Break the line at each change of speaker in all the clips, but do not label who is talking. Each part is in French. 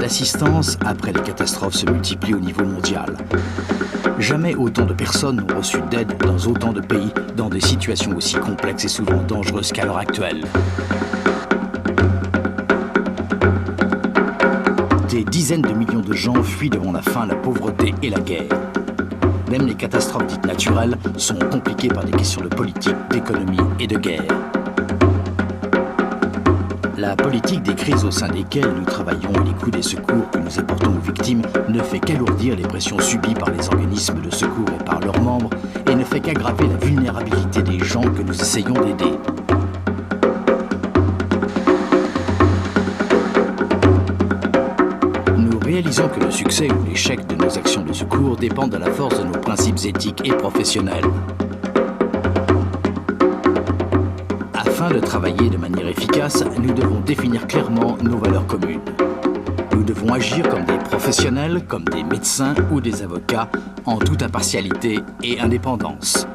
l'assistance après les catastrophes se multiplient au niveau mondial. Jamais autant de personnes n'ont reçu d'aide dans autant de pays, dans des situations aussi complexes et souvent dangereuses qu'à l'heure actuelle. Des dizaines de millions de gens fuient devant la faim, la pauvreté et la guerre. Même les catastrophes dites naturelles sont compliquées par des questions de politique, d'économie et de guerre. La politique des crises au sein desquelles nous travaillons et les coûts des secours que nous apportons aux victimes ne fait qu'alourdir les pressions subies par les organismes de secours et par leurs membres et ne fait qu'aggraver la vulnérabilité des gens que nous essayons d'aider. Nous réalisons que le succès ou l'échec de nos actions de secours dépendent de la force de nos principes éthiques et professionnels. Afin de travailler de manière efficace, nous devons définir clairement nos valeurs communes. Nous devons agir comme des professionnels, comme des médecins ou des avocats, en toute impartialité et indépendance.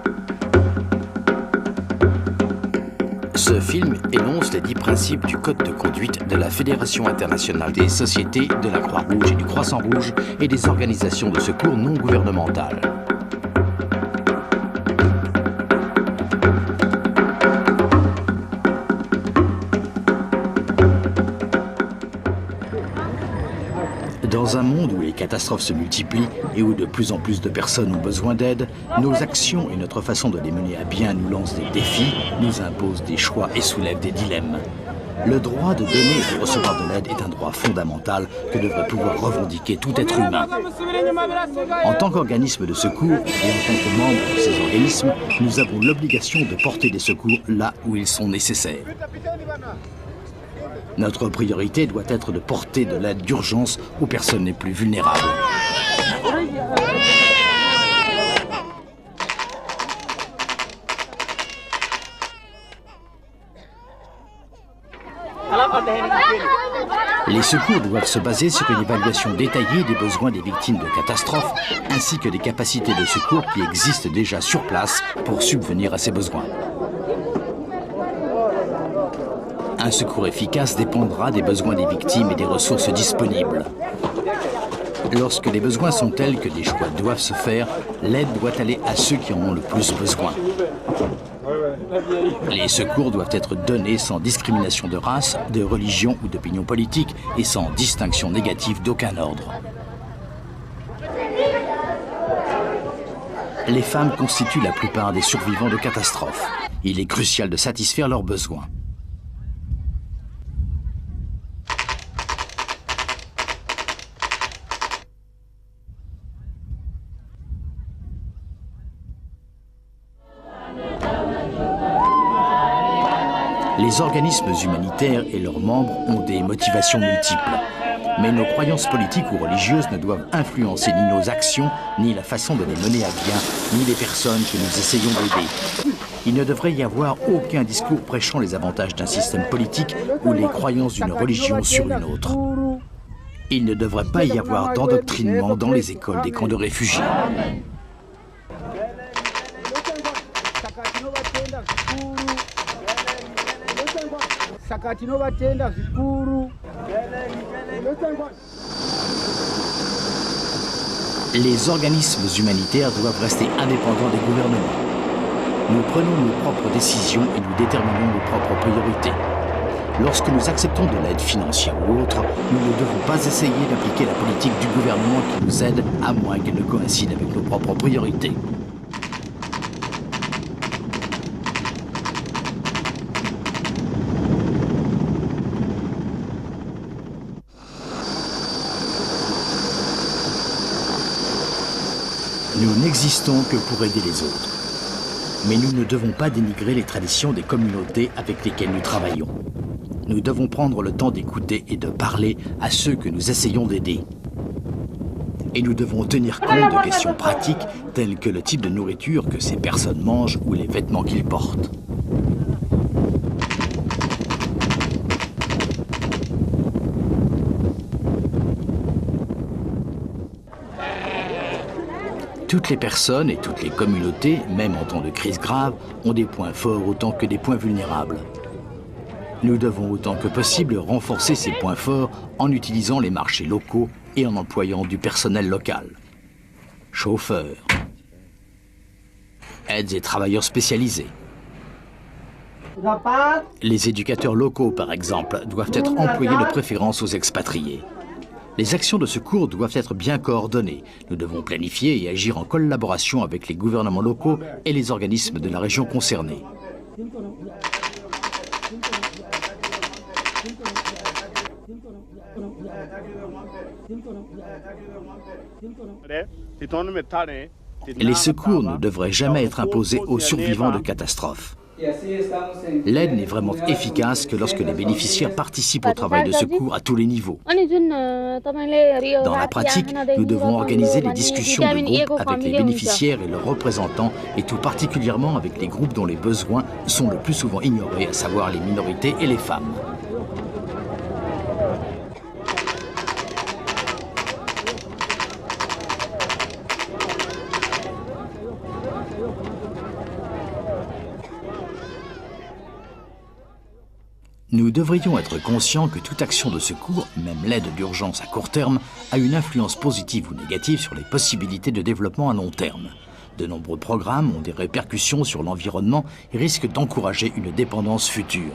Ce film énonce les 10 principes du Code de conduite de la Fédération internationale des sociétés de la Croix-Rouge et du Croissant-Rouge et des organisations de secours non gouvernementales. Dans un monde où les catastrophes se multiplient et où de plus en plus de personnes ont besoin d'aide, nos actions et notre façon de les mener à bien nous lancent des défis, nous imposent des choix et soulèvent des dilemmes. Le droit de donner et de recevoir de l'aide est un droit fondamental que devrait pouvoir revendiquer tout être humain. En tant qu'organisme de secours et en tant que membres de ces organismes, nous avons l'obligation de porter des secours là où ils sont nécessaires. Notre priorité doit être de porter de l'aide d'urgence aux personnes les plus vulnérables. Les secours doivent se baser sur une évaluation détaillée des besoins des victimes de catastrophes, ainsi que des capacités de secours qui existent déjà sur place pour subvenir à ces besoins. Un secours efficace dépendra des besoins des victimes et des ressources disponibles. Lorsque les besoins sont tels que des choix doivent se faire, l'aide doit aller à ceux qui en ont le plus besoin. Les secours doivent être donnés sans discrimination de race, de religion ou d'opinion politique et sans distinction négative d'aucun ordre. Les femmes constituent la plupart des survivants de catastrophes. Il est crucial de satisfaire leurs besoins. Les organismes humanitaires et leurs membres ont des motivations multiples. Mais nos croyances politiques ou religieuses ne doivent influencer ni nos actions, ni la façon de les mener à bien, ni les personnes que nous essayons d'aider. Il ne devrait y avoir aucun discours prêchant les avantages d'un système politique ou les croyances d'une religion sur une autre. Il ne devrait pas y avoir d'endoctrinement dans les écoles des camps de réfugiés. Les organismes humanitaires doivent rester indépendants des gouvernements. Nous prenons nos propres décisions et nous déterminons nos propres priorités. Lorsque nous acceptons de l'aide financière ou autre, nous ne devons pas essayer d'appliquer la politique du gouvernement qui nous aide, à moins qu'elle ne coïncide avec nos propres priorités. Nous n'existons que pour aider les autres. Mais nous ne devons pas dénigrer les traditions des communautés avec lesquelles nous travaillons. Nous devons prendre le temps d'écouter et de parler à ceux que nous essayons d'aider. Et nous devons tenir compte de questions pratiques telles que le type de nourriture que ces personnes mangent ou les vêtements qu'ils portent. Toutes les personnes et toutes les communautés, même en temps de crise grave, ont des points forts autant que des points vulnérables. Nous devons autant que possible renforcer ces points forts en utilisant les marchés locaux et en employant du personnel local. Chauffeurs, aides et travailleurs spécialisés. Les éducateurs locaux, par exemple, doivent être employés de préférence aux expatriés. Les actions de secours doivent être bien coordonnées. Nous devons planifier et agir en collaboration avec les gouvernements locaux et les organismes de la région concernée. Les secours ne devraient jamais être imposés aux survivants de catastrophes. L'aide n'est vraiment efficace que lorsque les bénéficiaires participent au travail de secours à tous les niveaux. Dans la pratique, nous devons organiser des discussions de groupe avec les bénéficiaires et leurs représentants, et tout particulièrement avec les groupes dont les besoins sont le plus souvent ignorés, à savoir les minorités et les femmes. Nous devrions être conscients que toute action de secours, même l'aide d'urgence à court terme, a une influence positive ou négative sur les possibilités de développement à long terme. De nombreux programmes ont des répercussions sur l'environnement et risquent d'encourager une dépendance future.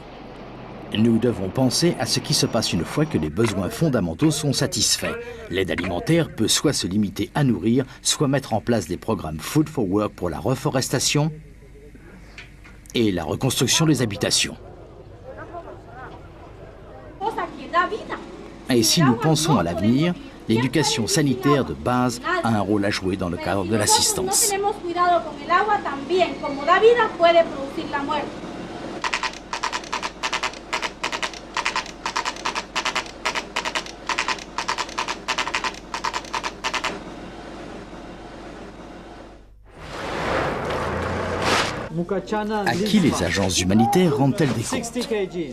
Nous devons penser à ce qui se passe une fois que les besoins fondamentaux sont satisfaits. L'aide alimentaire peut soit se limiter à nourrir, soit mettre en place des programmes Food for Work pour la reforestation et la reconstruction des habitations. Et si nous pensons à l'avenir, l'éducation sanitaire de base a un rôle à jouer dans le cadre de l'assistance. À qui les agences humanitaires rendent-elles des comptes?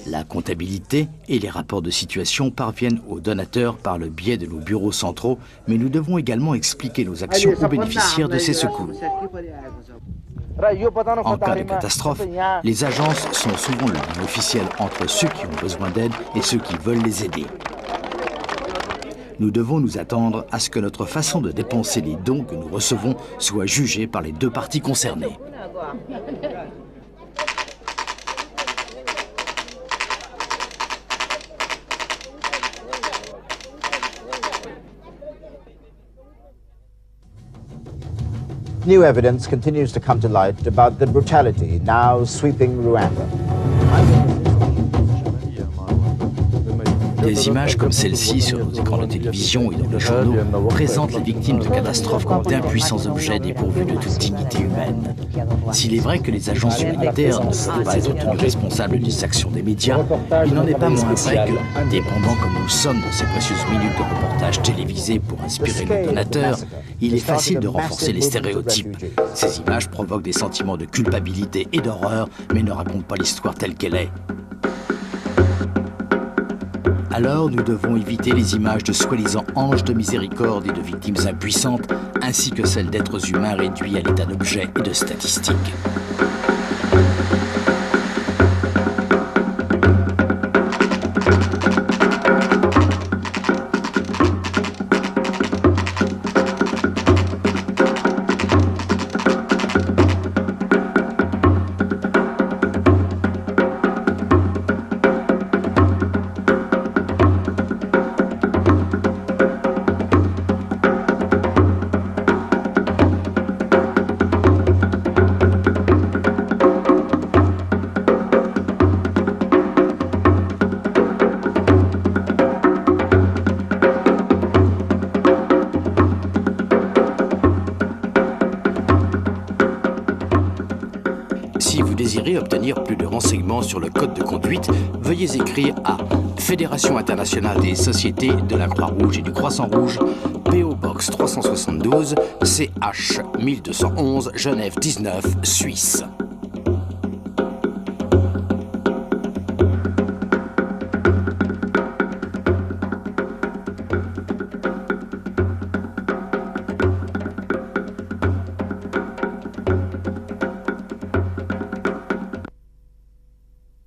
La comptabilité et les rapports de situation parviennent aux donateurs par le biais de nos bureaux centraux, mais nous devons également expliquer nos actions aux bénéficiaires de ces secours. En cas de catastrophe, les agences sont souvent le lien officiel entre ceux qui ont besoin d'aide et ceux qui veulent les aider. Nous devons nous attendre à ce que notre façon de dépenser les dons que nous recevons soit jugée par les deux parties concernées.
New evidence continues to come to light about the brutality now sweeping Rwanda.
Des images comme celle-ci sur nos écrans de télévision et dans les journaux présentent les victimes de catastrophes comme d'impuissants objets dépourvus de toute dignité humaine. S'il est vrai que les agences humanitaires ne peuvent pas être tenues responsables des actions des médias, il n'en est pas moins vrai que, dépendant comme nous sommes dans ces précieuses minutes de reportages télévisés pour inspirer nos donateurs, il est facile de renforcer les stéréotypes. Ces images provoquent des sentiments de culpabilité et d'horreur, mais ne racontent pas l'histoire telle qu'elle est. Alors nous devons éviter les images de soi-disant anges de miséricorde et de victimes impuissantes, ainsi que celles d'êtres humains réduits à l'état d'objets et de statistiques. Si vous désirez obtenir plus de renseignements sur le code de conduite, veuillez écrire à Fédération internationale des sociétés de la Croix-Rouge et du Croissant-Rouge, PO Box 372, CH 1211, Genève 19, Suisse.